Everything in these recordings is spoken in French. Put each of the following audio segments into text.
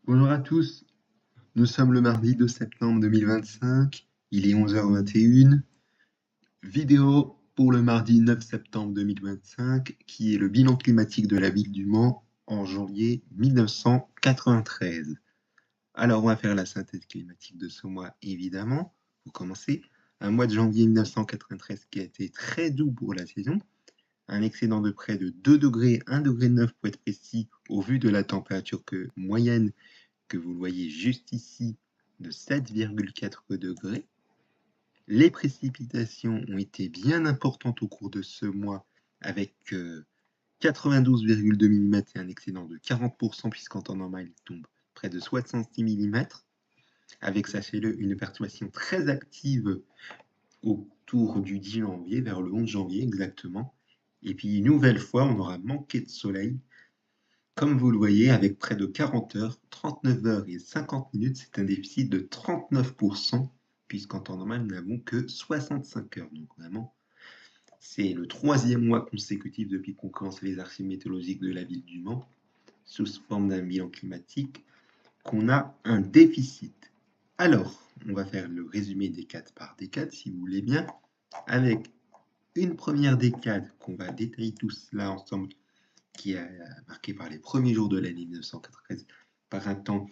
Bonjour à tous, nous sommes le mardi 2 septembre 2025, il est 11h21. Vidéo pour le mardi 9 septembre 2025, qui est le bilan climatique de la ville du Mans en janvier 1993. Alors on va faire la synthèse climatique de ce mois évidemment, pour commencer. Un mois de janvier 1993 qui a été très doux pour la saison, un excédent de près de 2 degrés, 1,9 degré pour être précis, au vu de la température moyenne que vous voyez juste ici de 7,4 degrés. Les précipitations ont été bien importantes au cours de ce mois avec 92,2 mm et un excédent de 40% puisqu'en temps normal il tombe près de 66 mm avec, sachez-le, une perturbation très active autour du 10 janvier, vers le 11 janvier exactement. Et puis une nouvelle fois, on aura manqué de soleil. Comme vous le voyez, avec près de 40 heures, 39 heures et 50 minutes, c'est un déficit de 39%, puisqu'en temps normal, nous n'avons que 65 heures. Donc vraiment, c'est le 3e mois consécutif depuis qu'on commence les archives météorologiques de la ville du Mans, sous forme d'un bilan climatique, qu'on a un déficit. Alors, on va faire le résumé décade par décade, si vous voulez bien, avec une première décade qu'on va détailler tout cela ensemble, qui est marqué par les premiers jours de l'année 1993, par un temps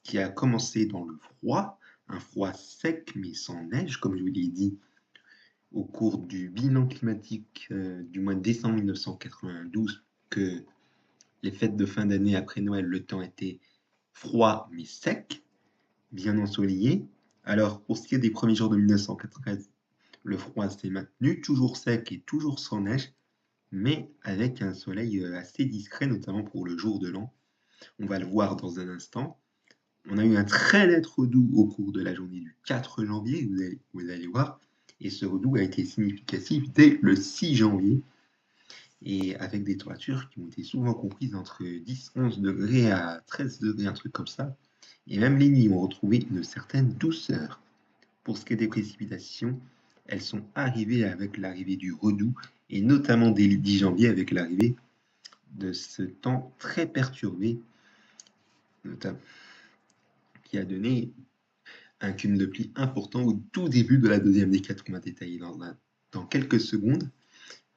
qui a commencé dans le froid, un froid sec mais sans neige, comme je vous l'ai dit, au cours du bilan climatique du mois de décembre 1992, que les fêtes de fin d'année après Noël, le temps était froid mais sec, bien ensoleillé. Alors, pour ce qui est des premiers jours de 1993, le froid s'est maintenu, toujours sec et toujours sans neige, mais avec un soleil assez discret, notamment pour le jour de l'an. On va le voir dans un instant. On a eu un très net redout au cours de la journée du 4 janvier, vous allez voir, et ce redout a été significatif dès le 6 janvier, et avec des températures qui ont été souvent comprises entre 10-11 degrés à 13 degrés, un truc comme ça, et même les nuits ont retrouvé une certaine douceur. Pour ce qui est des précipitations, elles sont arrivées avec l'arrivée du redout, et notamment dès le 10 janvier avec l'arrivée de ce temps très perturbé, notamment, qui a donné un cumul de pluie important au tout début de la deuxième décade qu'on va détailler dans quelques secondes,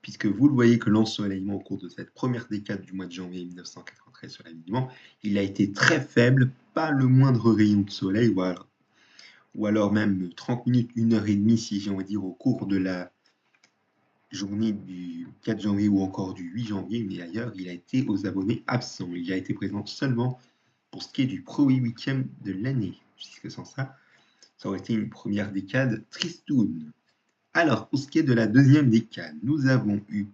puisque vous le voyez que l'ensoleillement au cours de cette première décade du mois de janvier 1993 sur la ville du Mans, il a été très faible, pas le moindre rayon de soleil, ou alors même 30 minutes, 1h30 si j'ai envie de dire au cours de la journée du 4 janvier ou encore du 8 janvier, mais ailleurs il a été aux abonnés absents, il a été présent seulement pour ce qui est du premier week-end de l'année, puisque sans ça, ça aurait été une première décade tristoune. Alors, pour ce qui est de la deuxième décade, nous avons eu,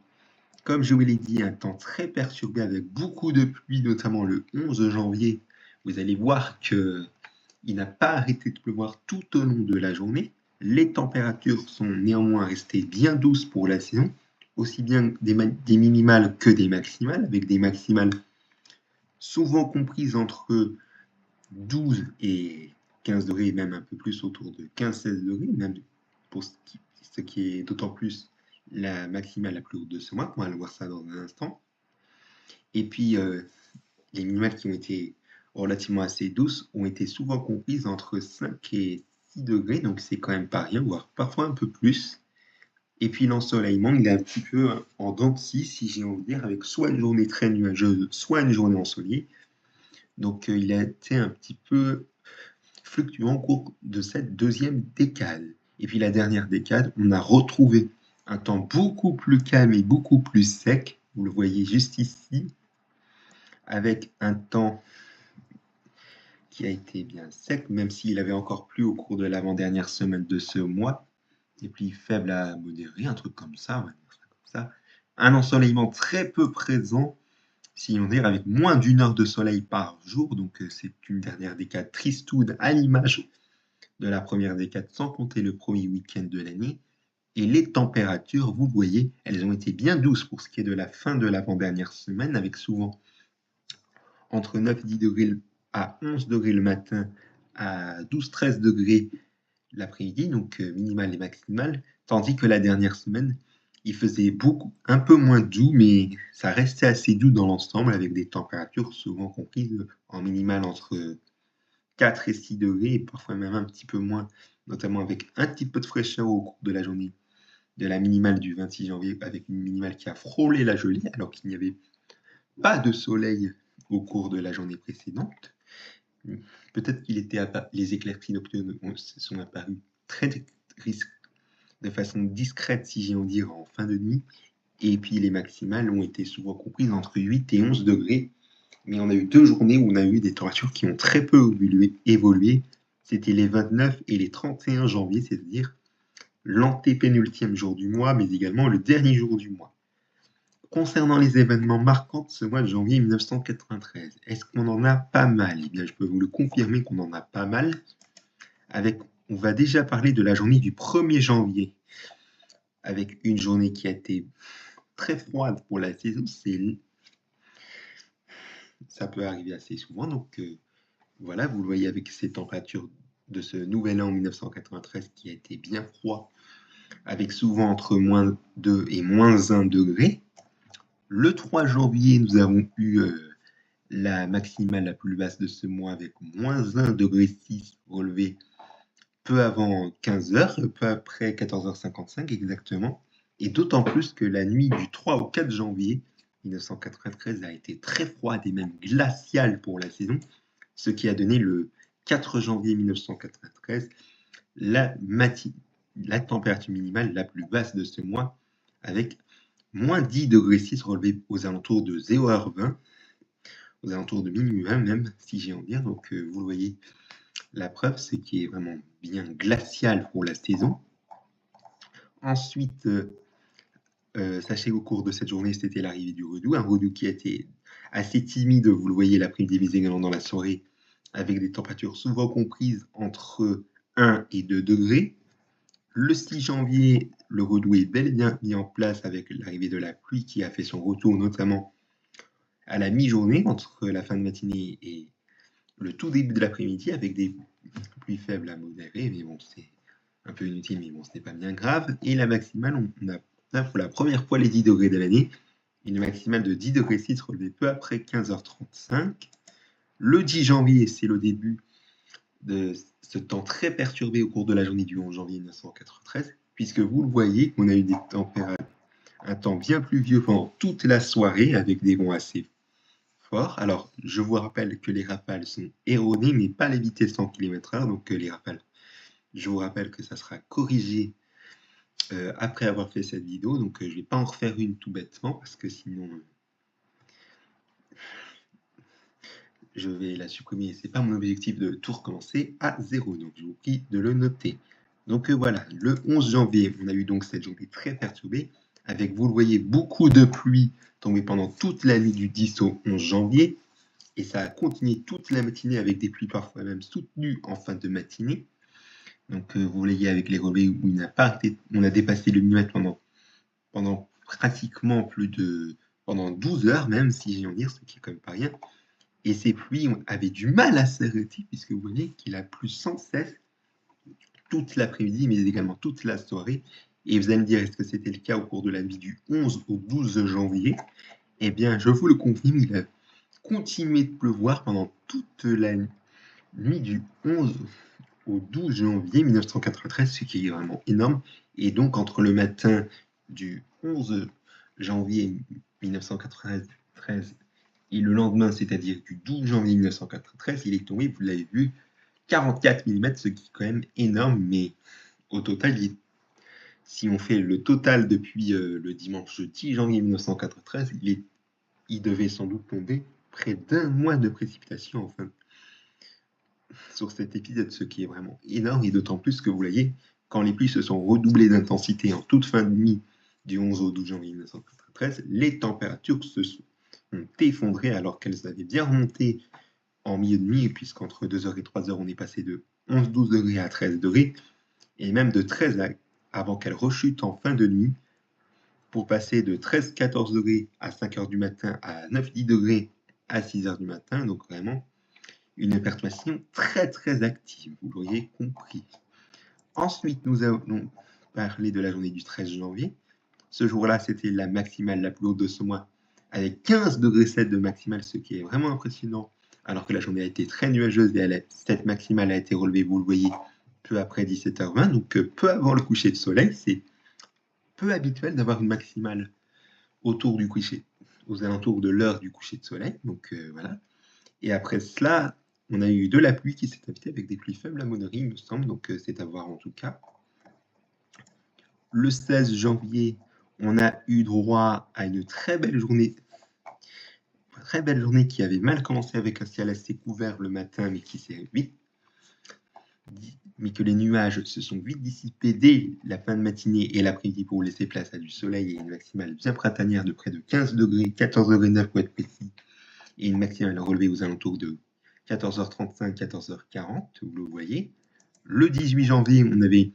comme je vous l'ai dit, un temps très perturbé avec beaucoup de pluie, notamment le 11 janvier. Vous allez voir qu'il n'a pas arrêté de pleuvoir tout au long de la journée. Les températures sont néanmoins restées bien douces pour la saison, aussi bien des minimales que des maximales, avec des maximales souvent comprises entre 12 et 15 degrés, même un peu plus autour de 15-16 degrés, même pour ce qui est d'autant plus la maximale la plus haute de ce mois, on va le voir ça dans un instant. Et puis, les minimales qui ont été relativement assez douces ont été souvent comprises entre 5 et 6 degrés, donc c'est quand même pas rien, voire parfois un peu plus. Et puis l'ensoleillement, il est un petit peu en dents de scie, si j'ai envie de dire, avec soit une journée très nuageuse, soit une journée ensoleillée. Donc il a été un petit peu fluctuant au cours de cette deuxième décade. Et puis la dernière décade, on a retrouvé un temps beaucoup plus calme et beaucoup plus sec, vous le voyez juste ici, avec un temps qui a été bien sec, même s'il avait encore plu au cours de l'avant-dernière semaine de ce mois, des pluies faibles à modérées, un truc comme ça, on va dire ça comme ça. Un ensoleillement très peu présent, si on dire, avec moins d'une heure de soleil par jour, donc c'est une dernière décade tristoune à l'image de la première décade, sans compter le premier week-end de l'année. Et les températures, vous voyez, elles ont été bien douces pour ce qui est de la fin de l'avant-dernière semaine, avec souvent entre 9-10 degrés à 11 degrés le matin, à 12-13 degrés l'après-midi, donc minimal et maximal, tandis que la dernière semaine, Il faisait un peu moins doux, mais ça restait assez doux dans l'ensemble, avec des températures souvent comprises en minimale entre 4 et 6 degrés, et parfois même un petit peu moins, notamment avec un petit peu de fraîcheur au cours de la journée de la minimale du 26 janvier, avec une minimale qui a frôlé la gelée, alors qu'il n'y avait pas de soleil au cours de la journée précédente. Peut-être qu'il était les éclaircies nocturnes se sont apparues de façon discrète, si j'ai envie de dire, en fin de nuit. Et puis les maximales ont été souvent comprises entre 8 et 11 degrés. Mais on a eu 2 journées où on a eu des températures qui ont très peu évolué. C'était les 29 et les 31 janvier, c'est-à-dire l'antépénultième jour du mois, mais également le dernier jour du mois. Concernant les événements marquants de ce mois de janvier 1993, est-ce qu'on en a pas mal? Eh bien, je peux vous le confirmer qu'on en a pas mal. On va déjà parler de la journée du 1er janvier, avec une journée qui a été très froide pour la saison. Ça peut arriver assez souvent, donc voilà, vous le voyez avec ces températures de ce nouvel an 1993 qui a été bien froid, avec souvent entre moins 2 et moins 1 degré. Le 3 janvier, nous avons eu la maximale la plus basse de ce mois avec moins 1,6 degré relevé peu avant 15 heures, peu après 14h55 exactement. Et d'autant plus que la nuit du 3 au 4 janvier 1993 a été très froide et même glaciale pour la saison, ce qui a donné le 4 janvier 1993 la température minimale la plus basse de ce mois, avec moins 10,6 degrés relevé aux alentours de 0h20, aux alentours de minuit même, si j'ai envie de dire. Donc vous le voyez, la preuve, c'est qu'il est vraiment bien glacial pour la saison. Ensuite, sachez qu'au cours de cette journée, c'était l'arrivée du redoux, un redoux qui a été assez timide, vous le voyez l'après-midi, mais également dans la soirée, avec des températures souvent comprises entre 1 et 2 degrés. Le 6 janvier, le redoux est bel et bien mis en place avec l'arrivée de la pluie qui a fait son retour, notamment à la mi-journée, entre la fin de matinée et le tout début de l'après-midi, avec des pluies faibles à modérées, mais bon, c'est un peu inutile, mais bon, ce n'est pas bien grave. Et la maximale, on a pour la première fois les 10 degrés de l'année, une maximale de 10 degrés 6 relevée peu après 15h35. Le 10 janvier, c'est le début de ce temps très perturbé au cours de la journée du 11 janvier 1993, puisque vous le voyez, on a eu un temps bien pluvieux pendant toute la soirée, avec des vents assez forts. Alors, je vous rappelle que les rafales sont erronées, mais pas les vitesses 100 km/h, donc les rafales, je vous rappelle que ça sera corrigé après avoir fait cette vidéo, donc je ne vais pas en refaire une tout bêtement, parce que sinon je vais la supprimer. C'est pas mon objectif de tout recommencer à zéro, donc je vous prie de le noter. Donc voilà, le 11 janvier, on a eu donc cette journée très perturbée, avec, vous le voyez, beaucoup de pluie tombée pendant toute la nuit du 10 au 11 janvier, et ça a continué toute la matinée avec des pluies parfois même soutenues en fin de matinée. Donc vous voyez avec les relevés où on a dépassé le millimètre pendant pratiquement pendant 12 heures même, si j'ai envie de dire, ce qui est quand même pas rien. Et ces pluies avaient du mal à s'arrêter, puisque vous voyez qu'il a plu sans cesse toute l'après-midi, mais également toute la soirée. Et vous allez me dire, est-ce que c'était le cas au cours de la nuit du 11 au 12 janvier? Eh bien, je vous le confirme, il a continué de pleuvoir pendant toute la nuit du 11 au 12 janvier 1993, ce qui est vraiment énorme. Et donc, entre le matin du 11 janvier 1993 et le lendemain, c'est-à-dire du 12 janvier 1993, il est tombé, vous l'avez vu, 44 mm, ce qui est quand même énorme, mais au total, si on fait le total depuis le dimanche 10 janvier 1993, il devait sans doute tomber près d'1 mois de précipitations enfin, sur cet épisode, ce qui est vraiment énorme, et d'autant plus que vous voyez, quand les pluies se sont redoublées d'intensité en toute fin de nuit du 11 au 12 janvier 1993, les températures se sont effondrées alors qu'elles avaient bien remonté en milieu de nuit, puisqu'entre 2h et 3h, on est passé de 11-12 degrés à 13 degrés, et même de 13 avant qu'elles rechutent en fin de nuit, pour passer de 13-14 degrés à 5h du matin à 9-10 degrés à 6h du matin, donc vraiment une perturbation très très active, vous l'auriez compris. Ensuite, nous allons parler de la journée du 13 janvier. Ce jour-là, c'était la maximale la plus haute de ce mois, avec 15,7 degrés de maximale, ce qui est vraiment impressionnant, alors que la journée a été très nuageuse et cette maximale a été relevée, vous le voyez, peu après 17h20, donc peu avant le coucher de soleil. C'est peu habituel d'avoir une maximale autour du coucher, aux alentours de l'heure du coucher de soleil, donc voilà. Et après cela, on a eu de la pluie qui s'est invitée avec des pluies faibles à Monnerie, il me semble, donc c'est à voir en tout cas. Le 16 janvier, on a eu droit à une très belle journée qui avait mal commencé avec un ciel assez couvert le matin, mais que les nuages se sont vite dissipés dès la fin de matinée et l'après-midi pour laisser place à du soleil et une maximale bien printanière de près de 15 degrés, 14,9 degrés pour être précis, et une maximale relevée aux alentours de 14h35, 14h40, vous le voyez. Le 18 janvier, on avait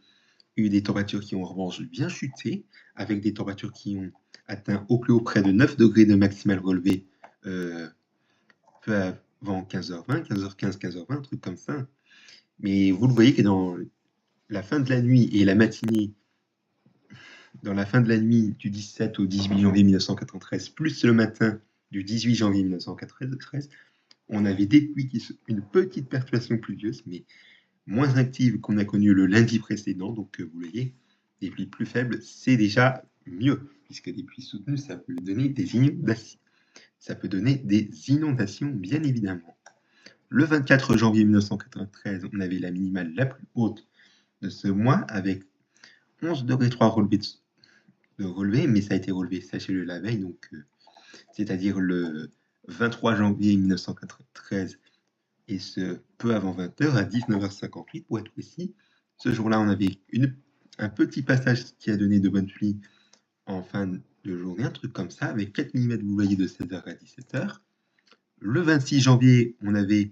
eu des températures qui ont en revanche bien chuté, avec des températures qui ont atteint au plus haut près de 9 degrés de maximale relevée peu avant 15h20, 15h15, 15h20, un truc comme ça. Mais vous le voyez que dans la fin de la nuit et la matinée, dans la fin de la nuit du 17 au 18 janvier 1993, plus le matin du 18 janvier 1993, on avait des pluies une petite perturbation pluvieuse, mais moins active qu'on a connu le lundi précédent. Donc vous voyez, des pluies plus faibles, c'est déjà mieux, puisque des pluies soutenues, ça peut donner des inondations. Ça peut donner des inondations, bien évidemment. Le 24 janvier 1993, on avait la minimale la plus haute de ce mois, avec 11,3 degrés de relevé, mais ça a été relevé, sachez-le, la veille, donc c'est-à-dire le 23 janvier 1993, et ce peu avant 20h, à 19h58 pour être précis. Ce jour-là, on avait un petit passage qui a donné de bonnes pluies en fin de journée, un truc comme ça, avec 4 mm, vous voyez, de 16h à 17h. Le 26 janvier, on avait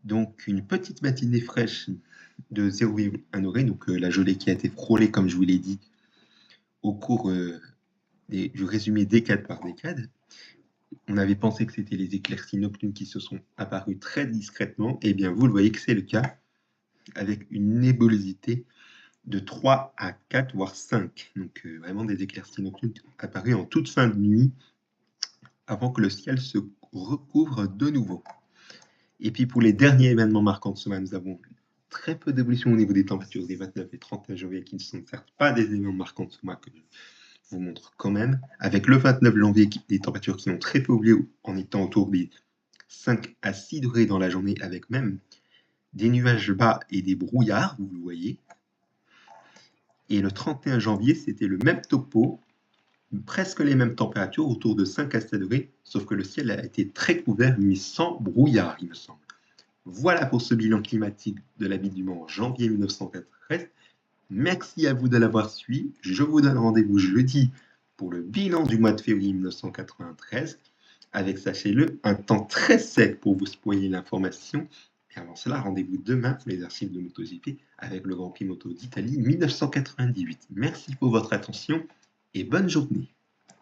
donc une petite matinée fraîche de 0,1 degré, donc la gelée qui a été frôlée, comme je vous l'ai dit, au cours du résumé décade par décade. On avait pensé que c'était les éclaircies nocturnes qui se sont apparues très discrètement, et bien vous le voyez que c'est le cas, avec une nébulosité de 3 à 4, voire 5. Donc vraiment des éclaircies nocturnes apparues en toute fin de nuit, avant que le ciel se recouvre de nouveau. Et puis pour les derniers événements marquants de ce mois, nous avons très peu d'évolution au niveau des températures des 29 et 31 janvier, qui ne sont certes pas des événements marquants de ce mois, que je vous montre quand même, avec le 29 janvier, des températures qui ont très peu évolué en étant autour des 5 à 6 degrés dans la journée, avec même des nuages bas et des brouillards, vous le voyez. Et le 31 janvier, c'était le même topo, presque les mêmes températures, autour de 5 à 7 degrés, sauf que le ciel a été très couvert, mais sans brouillard, il me semble. Voilà pour ce bilan climatique de la ville du Mans en janvier 1993. Merci à vous de l'avoir suivi. Je vous donne rendez-vous jeudi pour le bilan du mois de février 1993, avec, sachez-le, un temps très sec pour vous spoiler l'information. Et avant cela, rendez-vous demain pour les archives de MotoGP avec le Grand Prix Moto d'Italie 1998. Merci pour votre attention et bonne journée.